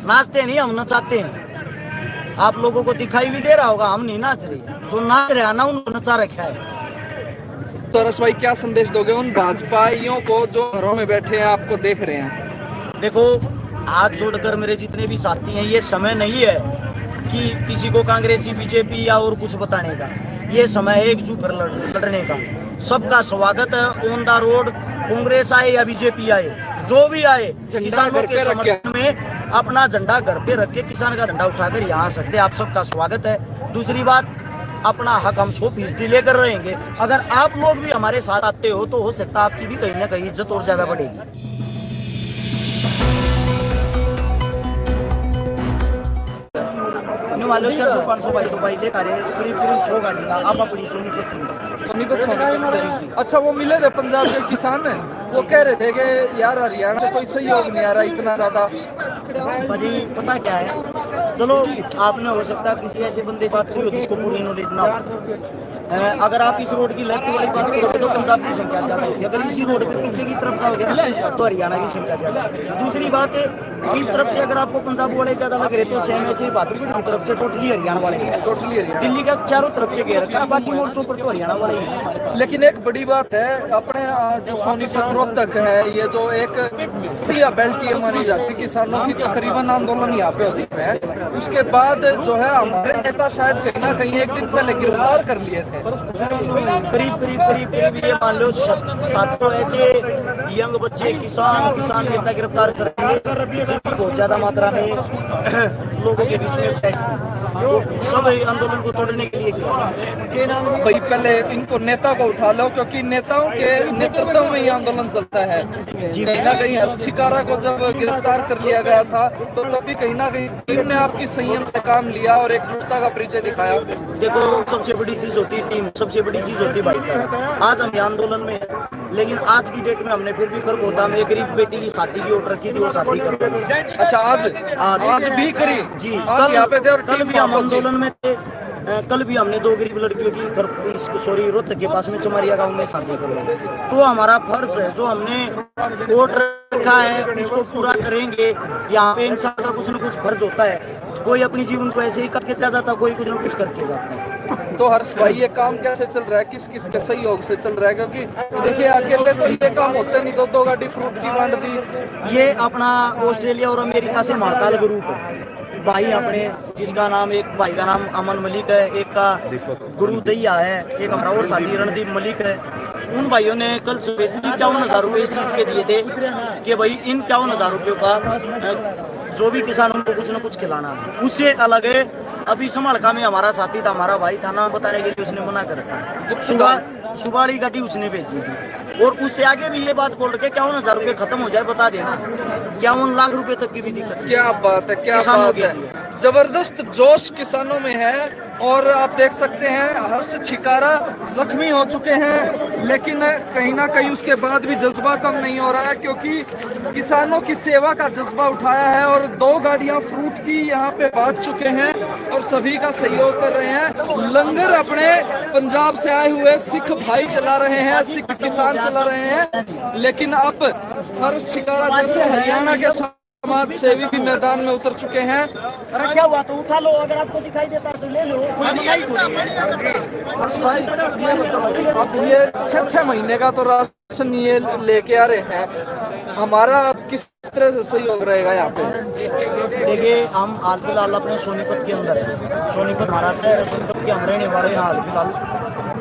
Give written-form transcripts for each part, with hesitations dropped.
नाचते नहीं, हम नचाते हैं। आप लोगों को दिखाई भी दे रहा होगा, हम नहीं नाच रहे, जो नाच रहे हैं ना उनको नचा रखा है। तो रस भाई क्या संदेश दोगे उन भाजपाइयों को जो घरों में बैठे हैं आपको देख रहे हैं? देखो, हाथ जोड़कर मेरे जितने भी साथी हैं, ये समय नहीं है कि किसी को कांग्रेसी बीजेपी या और कुछ बताने का। ये समय है एकजुट लड़ने का। सबका स्वागत है ऑन द रोड, कांग्रेस आए या बीजेपी आए, जो भी आए, किसानों के समर्थन में अपना झंडा घर पे रख के किसान का झंडा उठाकर यहाँ आ सकते हैं। आप सबका स्वागत है। दूसरी बात, अपना हक हम 100% लेकर रहेंगे। अगर आप लोग भी हमारे साथ आते हो तो हो सकता है आपकी भी कहीं ना कहीं इज्जत और ज्यादा बढ़ेगी। मान लो 400-500 बाई तो बाई लेकर करीब 100 गाड़ी का आप अपनी सोनीपत से। अच्छा, वो मिले थे पंजाब के किसान हैं, वो कह रहे थे कि यार हरियाणा से कोई सहयोग नहीं आ रहा इतना ज्यादा। भाजी पता क्या है, चलो आपने हो सकता है किसी ऐसे बंदे बात करी हो जिसको पूरी नॉलेज ना हो। अगर आप इस रोड की लेफ्ट वाली बात करोगे तो पंजाब की संख्या ज्यादा होगी। अगर इसी रोड पे पीछे की तरफ जाओगे तो हरियाणा की संख्या ज्यादा है। दूसरी बात है, इस तरफ से अगर आपको पंजाब वाले ज्यादा लग रहे तो सेम ऐसे ही बहादुरगढ़ की तरफ से टोटली हरियाणा वाले, टोटली दिल्ली का चारों तरफ से घेर रखा है, बाकी मोर्चों पर तो हरियाणा वाले ही है। लेकिन एक बड़ी बात है, अपने जो सोनीपत रोहतक है, ये जो एक बेल्ट ये मानी जाती है, किसानों की तकरीबन आंदोलन यहाँ पे होती है। उसके बाद जो है हमारे नेता शायद कहीं ना कहीं एक दिन पहले गिरफ्तार कर लिए थे। करीब ये मान लो 700 ऐसे यंग बच्चे किसान नेता गिरफ्तार कर बहुत ज्यादा मात्रा में लोगों के बीच में सब आंदोलन को तोड़ने के लिए किया। भाई पहले इनको नेता को उठा लो, क्योंकि नेताओं के नेतृत्व में ही आंदोलन चलता है। कहीं ना कहीं हर्ष शिकारा को जब गिरफ्तार कर लिया गया था तो तभी कहीं ना कहीं टीम ने आपकी संयम से काम लिया और एकजुटता का परिचय दिखाया। देखो, सबसे बड़ी चीज होती है टीम, सबसे बड़ी चीज होती है भाईचारा। आज हम आंदोलन में हैं, लेकिन आज की डेट में हमने फिर भी कर होता में गरीब बेटी की शादी की ऑर्डर रखी थी, वो शादी कर रहे हैं। अच्छा, आज भी करी जी, कल यहाँ पे थे और कल भी हम आंदोलन में थे। कल भी हमने 2 गरीब लड़कियों की रोहतक के पास में चमारिया गांव में शादी कर ली। तो हमारा फर्ज है, जो हमने वोट रखा है उसको पूरा करेंगे। यहाँ पे इंसान का कुछ न कुछ फर्ज होता है। कोई अपनी जीवन को ऐसे ही करके चला जाता, कोई कुछ न कुछ करके जाता है। तो हर्ष भाई, ये काम कैसे चल रहा है, किस किस के सहयोग से चल रहा है? क्योंकि देखिए अकेले तो ये काम होते नहीं। 2 गाड़ी फ्रूट की बांट दी। ये अपना ऑस्ट्रेलिया और अमेरिका से महाकाल ग्रुप है भाई अपने, जिसका नाम, एक भाई का नाम अमन मलिक है, एक का गुरु दैया है, एक हमारा और साथी रणदीप मलिक है। उन भाइयों ने कल स्पेशली 51,000 रुपये इस चीज के दिए थे कि भाई इन 51,000 रुपयों का जो भी किसान उनको कुछ न कुछ खिलाना। उससे अलग है, अभी समालका में हमारा साथी था, हमारा भाई था, नाम बताने के लिए उसने मना कर रखा। सुबाड़ी गाड़ी उसने भेजी थी और उससे आगे भी ये बात बोल रहे 51,000 रुपये खत्म हो जाए बता देना, 51 लाख रुपए तक की भी दिक्कत। क्या बात है, क्या बात है। जबरदस्त जोश किसानों में है और आप देख सकते हैं हर्ष शिकारा जख्मी हो चुके हैं, लेकिन कहीं ना कहीं उसके बाद भी जज्बा कम नहीं हो रहा है, क्योंकि किसानों की सेवा का जज्बा उठाया है और 2 गाड़ियां फ्रूट की यहाँ पे बांट चुके हैं और सभी का सहयोग कर रहे हैं। लंगर अपने पंजाब से आए हुए सिख भाई चला रहे हैं, सिख किसान चला रहे हैं, लेकिन अब हर्ष शिकारा जैसे हरियाणा के समाज सेवी भी मैदान में उतर चुके हैं। अरे क्या हुआ, तो उठा लो, अगर आपको दिखाई देता है तो ले लो। अब ये 6 महीने का तो राशन ये लेके आ रहे हैं, हमारा अब किस तरह से सहयोग रहेगा यहाँ पे? देखिए, हम हाल फिलहाल अपने सोनीपत के अंदर है, सोनीपत हमारा शहर है, सोनीपत के हम रहने वाले हैं हाल फिलहाल।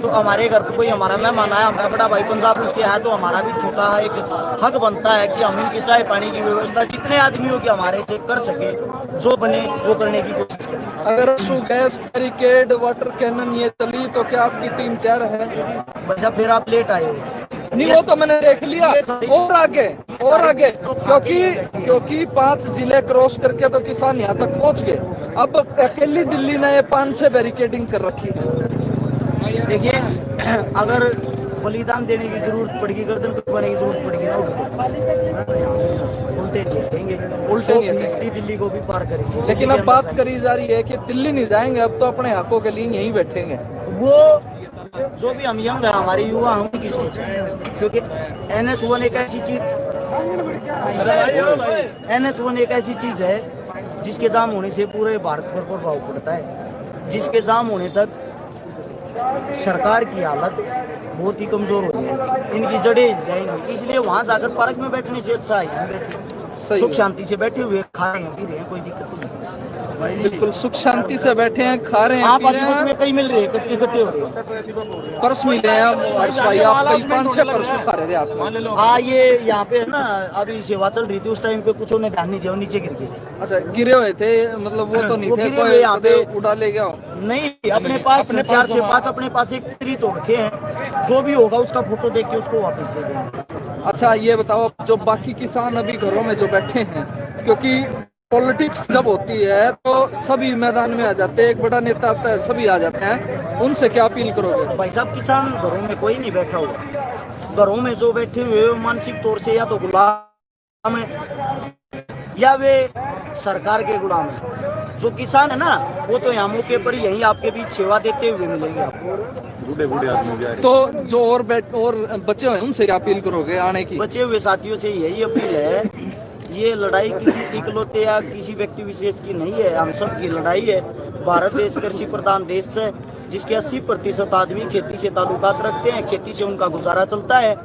तो हमारे घर पर कोई हमारा मेहमान आया, हमारा बड़ा भाई पंजाब के आया, तो हमारा भी छोटा एक हक बनता है कि हम इनकी चाय पानी की व्यवस्था जितने आदमियों की हमारे से कर सके, जो बने वो करने की कोशिश करें। अगर गैस, बैरिकेड, वाटर कैनन ये चली तो क्या आपकी टीम तैयार है? बच्चा फिर आप लेट आए हो। नहीं, वो तो मैंने देख लिया। और आगे क्योंकि 5 जिले क्रॉस करके तो किसान यहाँ तक पहुँच गए। अब अकेली दिल्ली ने ये 5-6 बैरिकेडिंग कर रखी है। देखिए, अगर बलिदान देने की जरूरत पड़ेगी, गर्दन कटवाने की जरूरत पड़ेगी ना, उल्टे नहीं दिल्ली को भी पार करेंगे। लेकिन अब बात करी जा रही है कि दिल्ली नहीं जाएंगे, अब तो अपने हकों के लिए यहीं बैठेंगे। वो जो भी हम यंग है, हमारे युवा, हम की सोच है, क्योंकि NH1 एक ऐसी चीज है जिसके जाम होने से पूरे भारत पर प्रभाव पड़ता है, जिसके जाम होने तक सरकार की हालत बहुत ही कमजोर हो जाएगी, इनकी जड़ें हिल जाएंगी। इसलिए वहां जाकर पार्क में बैठने से अच्छा है यहाँ बैठे, सुख शांति से बैठे हुए खा रहे हैं, पी रहे हैं, कोई दिक्कत नहीं। बिल्कुल सुख शांति से बैठे हैं, खा रहे हैं, आप पी रहे हैं। में कई मिल रहे हैं, इकट्ठे हो रहे हैं। पर्स मिले हैं हर्ष भाई, आप कल 5-6 पर्स खा रहे थे हाथ में। हाँ, ये यहाँ पे है ना, अभी सेवा चल रही थी, उस टाइम पे कुछ उन्हें ध्यान नहीं दिया, वो नीचे गिर गए। अच्छा, गिरे हुए थे, मतलब वो तो नहीं वो थे, गिरे हुए यहाँ पे उड़ा ले गया? नहीं, अपने पास 4 से 5 अपने पास एक ट्री तो रखे हैं, जो भी होगा उसका फोटो देख के उसको वापस दे देंगे। अच्छा, ये बताओ, जो बाकी किसान अभी घरों में जो बैठे हैं, क्योंकि पॉलिटिक्स जब होती है तो सभी मैदान में आ जाते हैं, एक बड़ा नेता आता है, सभी आ जाते हैं, उनसे क्या अपील करोगे? भाई साहब, किसान घरों में कोई नहीं बैठा हुआ, घरों में जो बैठे हुए मानसिक तौर से या तो गुलाम है या वे सरकार के गुलाम है। जो किसान है ना, वो तो यहाँ मौके पर यही आपके बीच सेवा देते हुए मिलेंगे आपको। बूढ़े आदमी भी आ रहे। तो जो और बच्चे हैं उनसे क्या अपील करोगे आने की? बचे हुए साथियों से यही अपील है, ये लड़ाई किसी इकलौते या किसी व्यक्ति विशेष की नहीं है, हम सब की लड़ाई है। भारत देश कृषि प्रधान देश है, जिसके 80% आदमी खेती से ताल्लुकात रखते हैं, खेती से उनका गुजारा चलता है।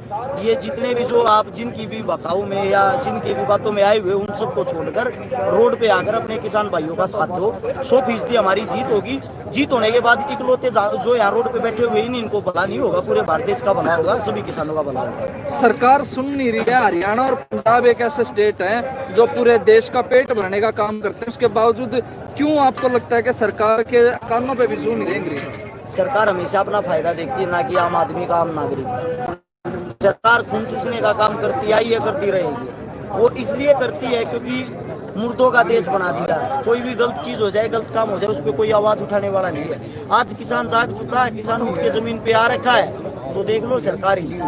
ये जितने भी जो आप जिनकी भी बकाऊ में या जिनकी भी बातों में आए हुए, उन सबको छोड़कर रोड पे आकर अपने किसान भाइयों का साथ दो। 100% हमारी जीत होगी। जीत होने के बाद इकलौते जो यहाँ रोड पे बैठे हुए इनको भला नहीं होगा, पूरे भारत देश का भला होगा, सभी किसानों का भला होगा। सरकार सुन नहीं रही है। हरियाणा और पंजाब एक ऐसे स्टेट हैं जो पूरे देश का पेट भरने का काम करते हैं, उसके बावजूद क्यों आपको लगता है कि सरकार के कानों पे भी सुन नहीं रही? सरकार हमेशा अपना फायदा देखती है, ना कि आम आदमी का, आम नागरिक। सरकार खून चूसने का काम करती आई है, करती रहेगी। वो इसलिए करती है क्योंकि मुर्दों का देश बना दिया है। कोई भी गलत चीज हो जाए, गलत काम हो जाए, उस पर कोई आवाज उठाने वाला नहीं है। आज किसान जाग चुका है, किसान उठ के जमीन पे आ रखा है, तो देख लो सरकार ही।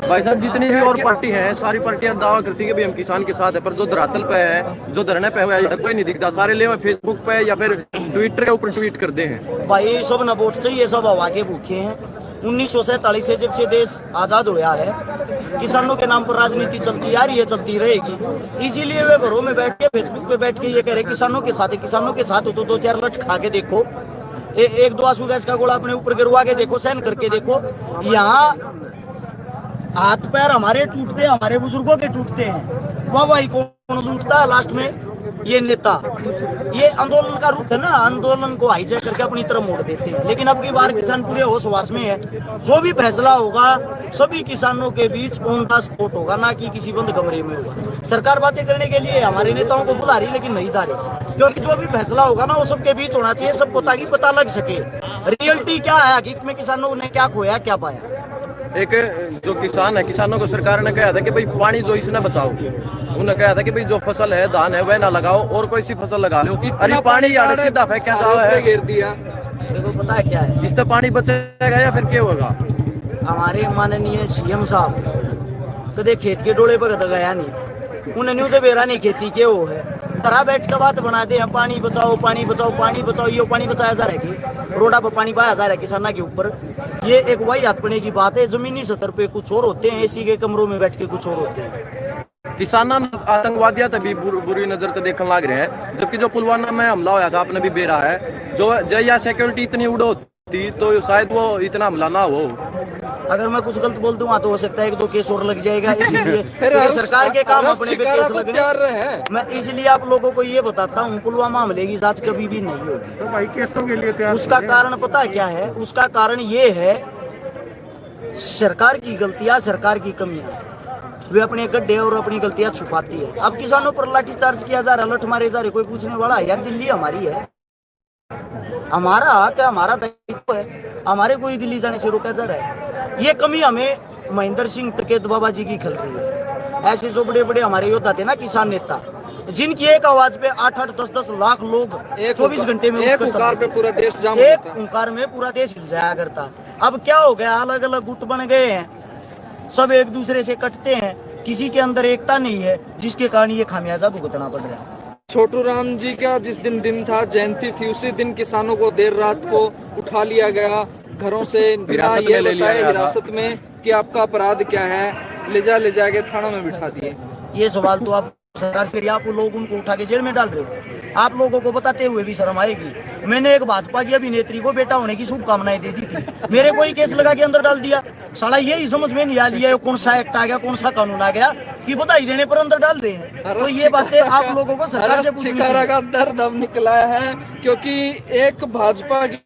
भाई साहब, जितनी भी और पार्टी है, सारी पार्टियां दावा करती है कि भाई हम किसान के साथ है, पर जो धरातल पे है, जो धरने पे हुआ है, कोई नहीं दिखता। सारे ले फेसबुक पे या फिर ट्विटर के ऊपर ट्वीट करते हैं। भाई सब न वोट चाहिए, सब हवा के भूखे हैं। 1947 से जब से देश आजाद हुआ है, किसानों के नाम पर राजनीति चलती आ रही है, चलती रहेगी। इसीलिए वे घरों में बैठ के, फेसबुक पे बैठ के ये कह रहे किसानों के साथ है, किसानों के साथ हो तो 2-4 लठ खा के देखो, 1-2 आंसू गैस का गोला अपने ऊपर गिरवा के देखो, सहन करके देखो। यहाँ हाथ पैर हमारे टूटते हैं, हमारे बुजुर्गों के टूटते हैं, वाह भाई कौन लूटता है लास्ट में? ये नेता। ये आंदोलन का रुख है ना, आंदोलन को हाईजैक करके अपनी तरफ मोड़ देते हैं। लेकिन अब की बार किसान पूरे होश वास में है। जो भी फैसला होगा सभी किसानों के बीच ऑन द स्पॉट होगा, ना कि किसी बंद कमरे में होगा। सरकार बातें करने के लिए हमारे नेताओं को बुला रही, लेकिन नहीं जा रही, क्योंकि जो भी फैसला होगा ना वो सबके बीच होना चाहिए, सबको, ताकि पता लग सके रियलिटी क्या है, हकीकत में किसानों ने क्या खोया, क्या पाया। एक जो किसान है, किसानों को सरकार ने कहा था कि भाई पानी जो इसने बचाओ। उन्होंने कहा था कि भाई जो फसल है, धान है, वह ना लगाओ और कोई सी फसल लगा लो। अरे पानी सीधा फेंका है, घेर दिया। देखो पता है क्या है, इससे पानी बचेगा या फिर क्या होगा? हमारे माननीय सीएम साहब कदे खेत के डोले पर कद गया नहीं, उन्हें न्यू तो बेरा नहीं खेती के वो है, तरह बैठ के बात बना दे, पानी बचाओ, पानी बचाओ, पानी बचाओ। ये पानी बचाया जा रहा है, रोडा पर पानी बहाया जा रहा है किसाना के ऊपर। ये एक वही हाथपने की बात है। जमीनी सतह पे कुछ और होते हैं, एसी के कमरों में बैठ के कुछ और होते हैं। किसाना आतंकवादियां तभी बुरी नजर से देखने लग रहे हैं, जबकि जो पुलवामा में हमला होया था, आपने भी बेरा है, जो जया सिक्योरिटी इतनी उड़ो थी तो शायद वो इतना हमला ना हो। अगर मैं कुछ गलत बोल दूंगा तो हो सकता है 1-2 केस और लग जाएगा। इसलिए सरकार के काम अपने पे केस लग रहे हैं। मैं इसलिए आप लोगों को ये बताता हूँ, पुलवामा हमले की जांच कभी भी नहीं होगी। तो भाई केसों के लिए उसका कारण पता है क्या है? उसका कारण ये है सरकार की गलतियां, सरकार की कमियां। वे अपने गड्ढे और अपनी गलतियां छुपाती है। अब किसानों पर लाठीचार्ज किया जा रहा, लठ मारे जा रहे, कोई पूछने वाला है? यार दिल्ली हमारी है, हमारा हक है, हमारा दायित्व है, हमारे कोई दिल्ली जाने से रोका जा रहा है। ये कमी हमें महेंद्र सिंह टिकैत बाबा जी की खल रही है। ऐसे जो बड़े बड़े हमारे योद्धा थे ना, किसान नेता, जिनकी एक आवाज पे 8-8, 10-10 लाख लोग 24 घंटे में एक ओंकार पे पूरा देश जाम एक ओंकार में पूरा देश हिल जाया करता। अब क्या हो गया, अलग अलग गुट बन गए हैं, सब एक दूसरे से कटते हैं, किसी के अंदर एकता नहीं है, जिसके कारण ये खामियाजा भुगतना पड़ रहा है। छोटू राम जी का जिस दिन था, जयंती थी, उसी दिन किसानों को देर रात को उठा लिया गया घरों से, हिरासत में कि आपका अपराध क्या है, ले जा के थाना में बिठा दिए। ये सवाल तो आप सरकार से, आप लोग उनको उठा के जेल में डाल रहे हो। आप लोगों को बताते हुए भी शर्म आएगी। मैंने एक भाजपा की अभिनेत्री को बेटा होने की शुभकामनाएं दे दी थी, मेरे को ही केस लगा के अंदर डाल दिया। साला यही समझ में नहीं आ लिया कौन सा एक्ट आ गया, कौन सा कानून आ गया कि बधाई देने पर अंदर डाल रहे हैं। तो ये बातें आप लोगों को सरकार से पूछनी छिकारा चाहिए। का दर्द अब निकला है, क्योंकि एक भाजपा की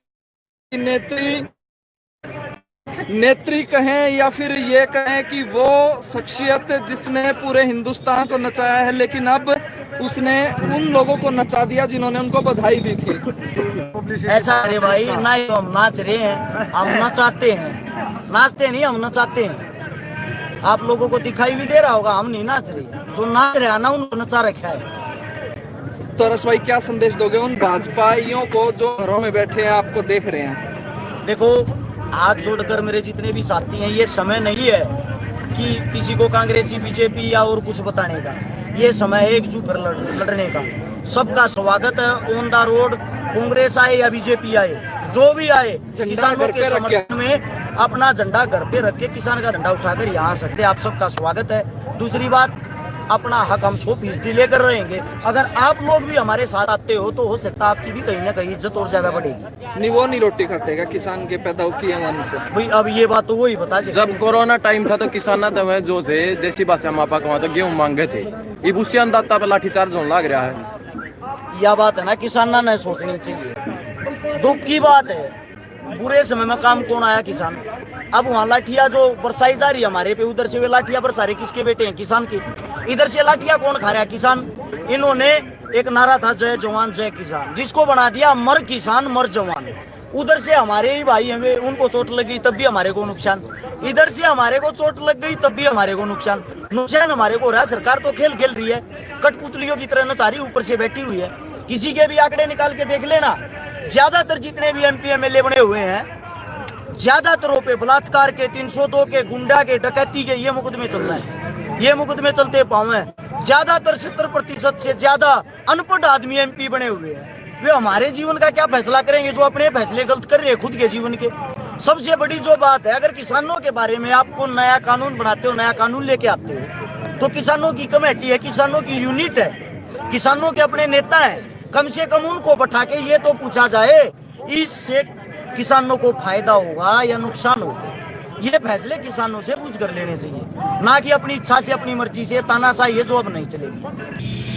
नेत्री कहें या फिर ये कहें कि वो शख्सियत जिसने पूरे हिंदुस्तान को नचाया है, लेकिन अब उसने उन लोगों को नचा दिया जिन्होंने उनको बधाई दी थी। ऐसा अरे भाई ना ही हम नाच रहे हैं, हम नचाते हैं, नाचते नहीं हम नचाते हैं। आप लोगों को दिखाई भी दे रहा होगा हम नहीं नाच रहे, जो नाच रहा ना उनको नचा रखा है। तो रस भाई क्या संदेश दोगे उन भाजपाइयों को जो घरों में बैठे हैं, आपको देख रहे हैं? देखो, हाथ जोड़कर मेरे जितने भी साथी हैं, ये समय नहीं है कि किसी को कांग्रेसी बीजेपी या और कुछ बताने का, ये समय है एकजुट लड़ने का। सबका स्वागत है ऑन द रोड, कांग्रेस आए या बीजेपी आए, जो भी आए, किसानों के समर्थन में अपना झंडा घर पे रख के किसान का झंडा उठाकर यहाँ आ सकते, आप सबका स्वागत है। दूसरी बात, अपना हक हम 100% लेकर रहेंगे। अगर आप लोग भी हमारे साथ आते हो तो हो सकता है आपकी भी कहीं ना कहीं इज्जत और ज्यादा बढ़ेगी। नहीं, वो नहीं रोटी खाते का किसान के पैदा किए मन से भाई अब ये बात तो वही बता सकते। जब कोरोना टाइम था तो किसान तो जो थे देसी भाषा मापा कमा तो गेहूं मांगे थे, अब उससे अंदाता पे लाठीचार्ज होने लग रहा है। यह बात है ना, किसाना ने सोचनी चाहिए। दुख की बात है, बुरे समय में काम कौन आया? किसान। अब वहाँ लाठियां जो बरसाई जा रही है हमारे पे, उधर से वे लाठियां बरसा रहे किसके बेटे हैं? किसान के। इधर से लाठियां कौन खा रहा है? किसान। इन्होंने एक नारा था जय जवान जय किसान, जिसको बना दिया मर किसान मर जवान। उधर से हमारे ही भाई हमें उनको चोट लगी तब भी हमारे को नुकसान, इधर से हमारे को चोट लग गई तब भी हमारे को नुकसान। नुकसान हमारे को हो रहा है। सरकार तो खेल खेल रही है, कठपुतलियों की तरह नचारी ऊपर से बैठी हुई है। किसी के भी आंकड़े निकाल के देख लेना, ज्यादातर जितने भी MP MLA बने हुए हैं, ज्यादातरों पे बलात्कार के, 302 के, गुंडा के, डकैती के ये मुकदमे चल रहे हैं, ये मुकदमे चलते पाँव हैं। ज्यादातर 70% से ज्यादा अनपढ़ आदमी MP बने हुए हैं। वे हमारे जीवन का क्या फैसला करेंगे जो अपने फैसले गलत कर रहे हैं खुद के जीवन के। सबसे बड़ी जो बात है, अगर किसानों के बारे में आपको नया कानून बनाते हो, नया कानून लेके आते हो, तो किसानों की कमेटी है, किसानों की यूनिट है, किसानों के अपने नेता हैं, कम से कम उनको बैठा के ये तो पूछा जाए इससे किसानों को फायदा होगा या नुकसान होगा। ये फैसले किसानों से पूछ कर लेने चाहिए, ना कि अपनी इच्छा से अपनी मर्जी से तानाशाही है जो अब नहीं चलेगी।